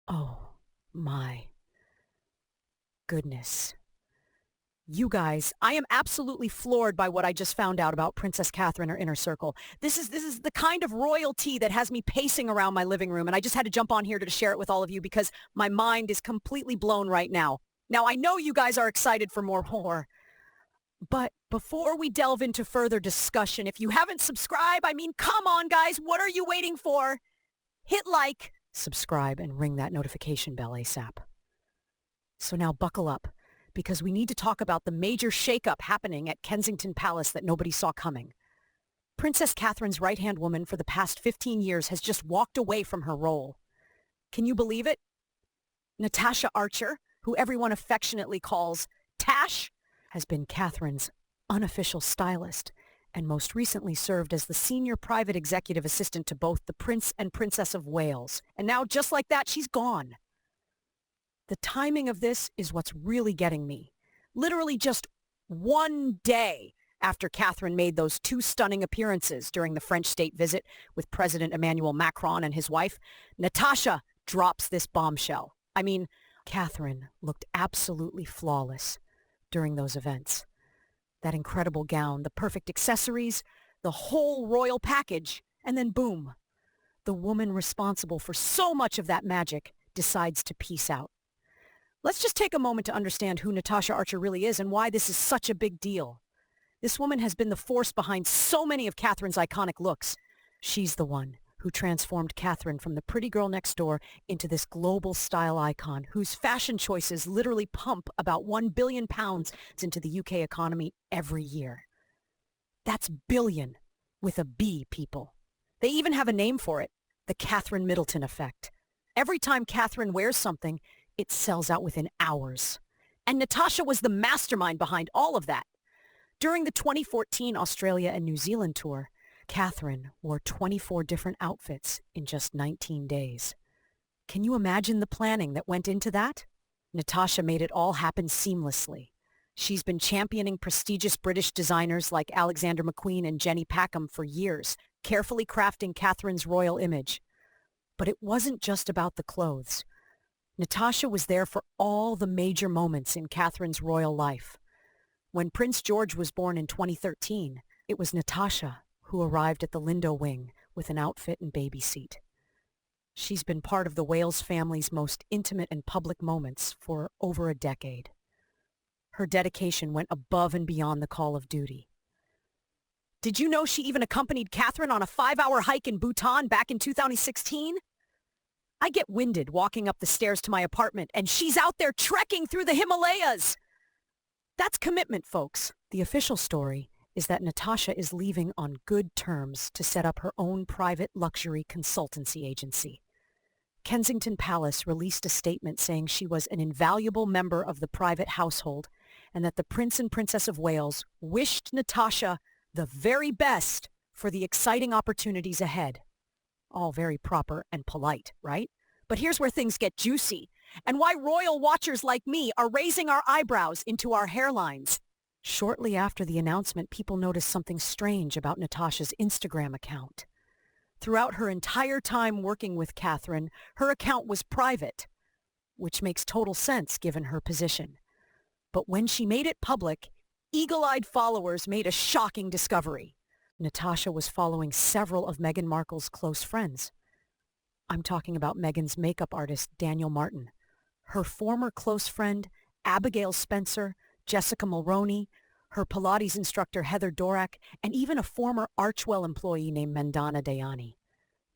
Oh my goodness. You guys, I am absolutely floored by what I just found out about Princess Catherine, her inner circle. This is the kind of royalty that has me pacing around my living room, and I just had to jump on here to share it with all of you because my mind is completely blown right now. Now, I know you guys are excited for more horror, but before we delve into further discussion, if you haven't subscribed, I mean, come on, guys, what are you waiting for? Hit like, subscribe, and ring that notification bell ASAP. So now buckle up, because we need to talk about the major shakeup happening at Kensington Palace that nobody saw coming. Princess Catherine's right-hand woman for the past 15 years has just walked away from her role. Can you believe it? Natasha Archer, who everyone affectionately calls Tash, has been Catherine's unofficial stylist and most recently served as the senior private executive assistant to both the Prince and Princess of Wales. And now, just like that, she's gone. The timing of this is what's really getting me. Literally just one day after Catherine made those two stunning appearances during the French state visit with President Emmanuel Macron and his wife, Natasha drops this bombshell. I mean, Catherine looked absolutely flawless during those events. That incredible gown, the perfect accessories, the whole royal package, and then boom, the woman responsible for so much of that magic decides to peace out. Let's just take a moment to understand who Natasha Archer really is and why this is such a big deal. This woman has been the force behind so many of Catherine's iconic looks. She's the one who transformed Catherine from the pretty girl next door into this global style icon whose fashion choices literally pump about £1 billion into the UK economy every year. That's billion with a B, people. They even have a name for it, the Catherine Middleton effect. Every time Catherine wears something, it sells out within hours. And Natasha was the mastermind behind all of that. During the 2014 Australia and New Zealand tour, Catherine wore 24 different outfits in just 19 days. Can you imagine the planning that went into that? Natasha made it all happen seamlessly. She's been championing prestigious British designers like Alexander McQueen and Jenny Packham for years, carefully crafting Catherine's royal image. But it wasn't just about the clothes. Natasha was there for all the major moments in Catherine's royal life. When Prince George was born in 2013, it was Natasha who arrived at the Lindo wing with an outfit and baby seat. She's been part of the Wales family's most intimate and public moments for over a decade. Her dedication went above and beyond the call of duty. Did you know she even accompanied Catherine on a 5-hour hike in Bhutan back in 2016? I get winded walking up the stairs to my apartment, and she's out there trekking through the Himalayas. That's commitment, folks. The official story is that Natasha is leaving on good terms to set up her own private luxury consultancy agency. Kensington Palace released a statement saying she was an invaluable member of the private household and that the Prince and Princess of Wales wished Natasha the very best for the exciting opportunities ahead. All very proper and polite, right? But here's where things get juicy, and why royal watchers like me are raising our eyebrows into our hairlines. Shortly after the announcement, people noticed something strange about Natasha's Instagram account. Throughout her entire time working with Catherine, her account was private, which makes total sense given her position. But when she made it public, eagle-eyed followers made a shocking discovery. Natasha was following several of Meghan Markle's close friends. I'm talking about Meghan's makeup artist, Daniel Martin, her former close friend, Abigail Spencer, Jessica Mulroney, her Pilates instructor, Heather Dorak, and even a former Archwell employee named Mandana Dayani.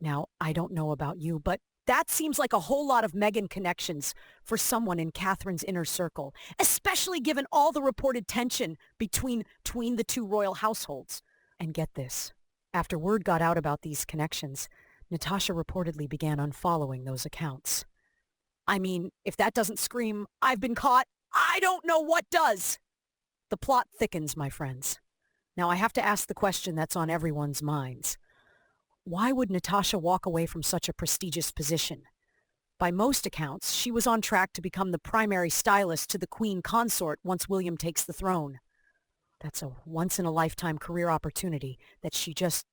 Now, I don't know about you, but that seems like a whole lot of Meghan connections for someone in Catherine's inner circle, especially given all the reported tension between the two royal households. And get this, after word got out about these connections, Natasha reportedly began unfollowing those accounts. I mean, if that doesn't scream, I've been caught, I don't know what does. The plot thickens, my friends. Now I have to ask the question that's on everyone's minds. Why would Natasha walk away from such a prestigious position? By most accounts, she was on track to become the primary stylist to the Queen consort once William takes the throne. That's a once-in-a-lifetime career opportunity that she just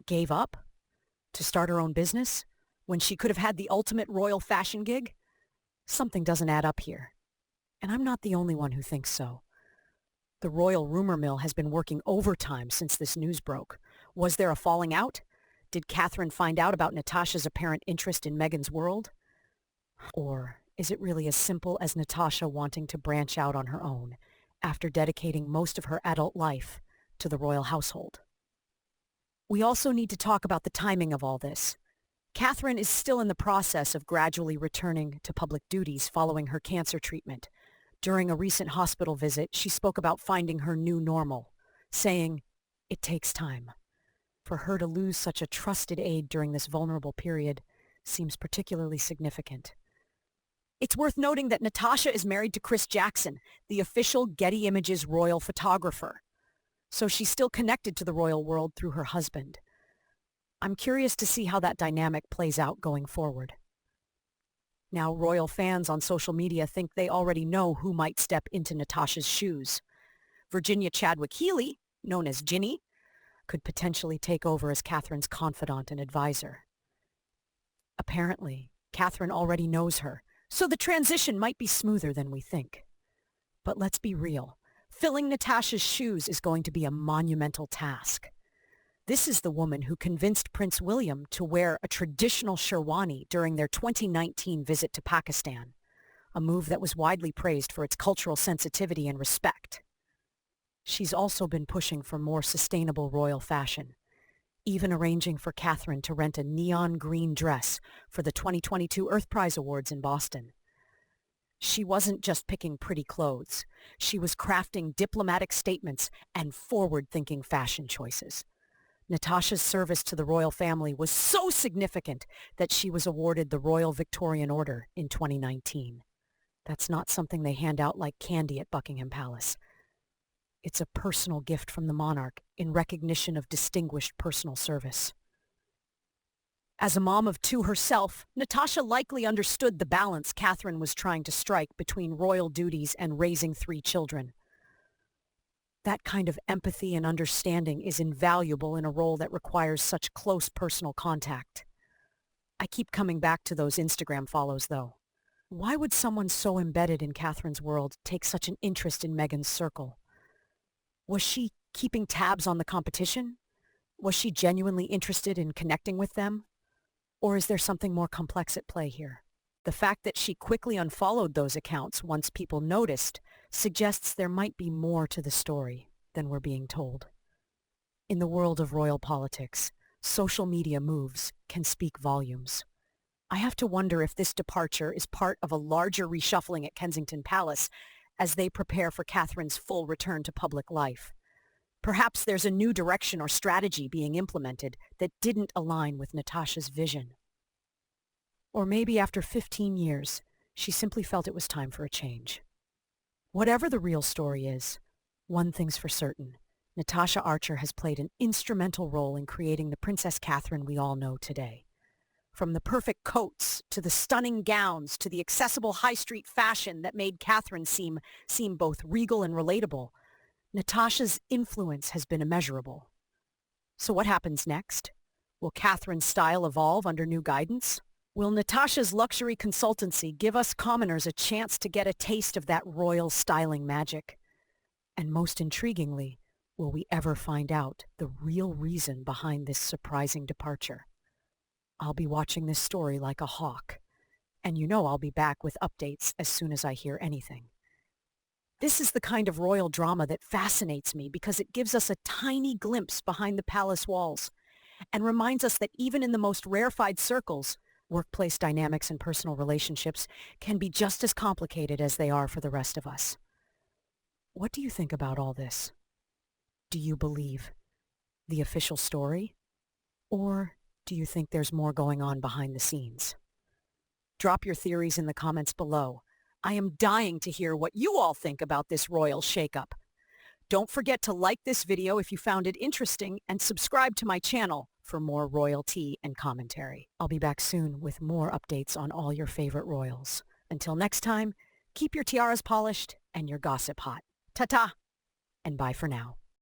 gave up to start her own business. when she could have had the ultimate royal fashion gig? Something doesn't add up here. And I'm not the only one who thinks so. The royal rumor mill has been working overtime since this news broke. Was there a falling out? Did Catherine find out about Natasha's apparent interest in Meghan's world? Or is it really as simple as Natasha wanting to branch out on her own after dedicating most of her adult life to the royal household? We also need to talk about the timing of all this. Catherine is still in the process of gradually returning to public duties following her cancer treatment. During a recent hospital visit, she spoke about finding her new normal, saying, "It takes time." For her to lose such a trusted aide during this vulnerable period seems particularly significant. It's worth noting that Natasha is married to Chris Jackson, the official Getty Images royal photographer. So she's still connected to the royal world through her husband. I'm curious to see how that dynamic plays out going forward. Now, royal fans on social media think they already know who might step into Natasha's shoes. Virginia Chadwick Healy, known as Ginny, could potentially take over as Catherine's confidant and advisor. Apparently, Catherine already knows her, so the transition might be smoother than we think. But let's be real. Filling Natasha's shoes is going to be a monumental task. This is the woman who convinced Prince William to wear a traditional sherwani during their 2019 visit to Pakistan, a move that was widely praised for its cultural sensitivity and respect. She's also been pushing for more sustainable royal fashion, even arranging for Catherine to rent a neon green dress for the 2022 Earth Prize Awards in Boston. She wasn't just picking pretty clothes. She was crafting diplomatic statements and forward-thinking fashion choices. Natasha's service to the royal family was so significant that she was awarded the Royal Victorian Order in 2019. That's not something they hand out like candy at Buckingham Palace. It's a personal gift from the monarch in recognition of distinguished personal service. As a mom of two herself, Natasha likely understood the balance Catherine was trying to strike between royal duties and raising 3 children. That kind of empathy and understanding is invaluable in a role that requires such close personal contact. I keep coming back to those Instagram follows, though. Why would someone so embedded in Catherine's world take such an interest in Meghan's circle? Was she keeping tabs on the competition? Was she genuinely interested in connecting with them? Or is there something more complex at play here? The fact that she quickly unfollowed those accounts once people noticed suggests there might be more to the story than we're being told. In the world of royal politics, social media moves can speak volumes. I have to wonder if this departure is part of a larger reshuffling at Kensington Palace as they prepare for Catherine's full return to public life. Perhaps there's a new direction or strategy being implemented that didn't align with Natasha's vision. Or maybe after 15 years, she simply felt it was time for a change. Whatever the real story is, one thing's for certain. Natasha Archer has played an instrumental role in creating the Princess Catherine we all know today. From the perfect coats, to the stunning gowns, to the accessible high street fashion that made Catherine seem both regal and relatable, Natasha's influence has been immeasurable. So what happens next? Will Catherine's style evolve under new guidance? Will Natasha's luxury consultancy give us commoners a chance to get a taste of that royal styling magic? And most intriguingly, will we ever find out the real reason behind this surprising departure? I'll be watching this story like a hawk, and you know I'll be back with updates as soon as I hear anything. This is the kind of royal drama that fascinates me because it gives us a tiny glimpse behind the palace walls and reminds us that even in the most rarefied circles, workplace dynamics and personal relationships can be just as complicated as they are for the rest of us. What do you think about all this? Do you believe the official story? Or do you think there's more going on behind the scenes? Drop your theories in the comments below. I am dying to hear what you all think about this royal shakeup. Don't forget to like this video if you found it interesting and subscribe to my channel for more royalty and commentary. I'll be back soon with more updates on all your favorite royals. Until next time, keep your tiaras polished and your gossip hot. Ta-ta, and bye for now.